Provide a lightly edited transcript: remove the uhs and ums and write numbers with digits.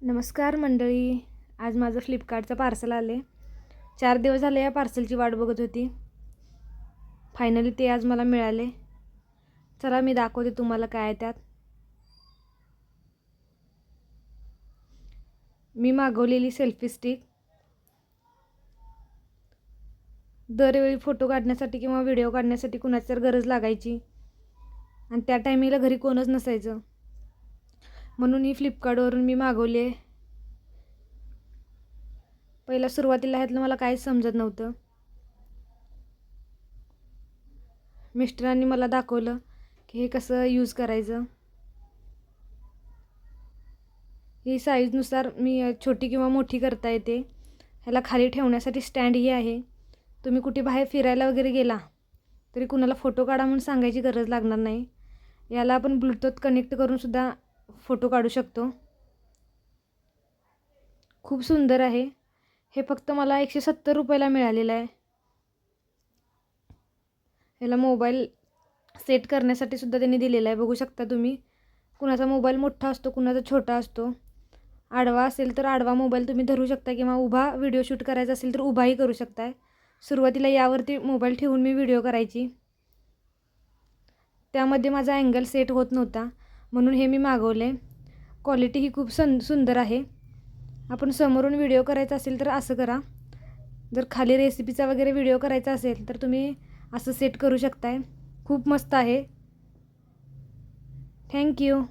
नमस्कार मंडळी. आज माझं फ्लिपकार्टचं पार्सल आले. 4 दिवस झाले या पार्सलची वाट बघत होती. फायनली ते आज मला मिळाले. चला मी दाखवते तुम्हाला काय आहे त्यात. मी मागवलेली सेल्फी स्टिक. दरवेळी फोटो काढण्यासाठी किंवा व्हिडिओ काढण्यासाठी कुणाची तर गरज लागायची आणि त्या टायमिंगला घरी कोणच नसायचं, म्हणून ही फ्लिपकार्टवरून मी मागवली आहे. पहिला सुरुवातीला ह्यातलं मला काहीच समजत नव्हतं. मिस्टरांनी मला दाखवलं की हे कसं यूज करायचं. ही साईजनुसार मी छोटी किंवा मोठी करता येते. ह्याला खाली ठेवण्यासाठी स्टँडही आहे. तुम्ही कुठे बाहेर फिरायला वगैरे गेला तरी कुणाला फोटो काढा म्हणून सांगायची गरज लागणार नाही. याला आपण ब्लूटूथ कनेक्ट करून सुद्धा फोटो काढू शकतो. खूप सुंदर आहे. हे फक्त मला 170 रुपयाला मिळालेलं आहे. याला मोबाईल सेट करण्यासाठी सुद्धा त्यांनी दिलेला आहे. बघू शकता तुम्ही. कुणाचा मोबाईल मोठा असतो, कुणाचा छोटा असतो. आडवा असेल तर आडवा मोबाईल तुम्ही धरू शकता किंवा उभा व्हिडिओ शूट करायचा असेल तर उभाही करू शकताय. सुरुवातीला यावरती मोबाईल ठेवून मी व्हिडिओ करायची. त्यामध्ये माझा अँगल सेट होत नव्हता, म्हणून हे मी मागवले. क्वालिटी ही खूप सुंदर आहे. आपण समोरून व्हिडिओ करायचा असेल तर असं करा. जर खाली रेसिपीचा वगैरे व्हिडिओ करायचा असेल तर तुम्ही असं सेट करू शकताय. खूप मस्त आहे. थँक्यू.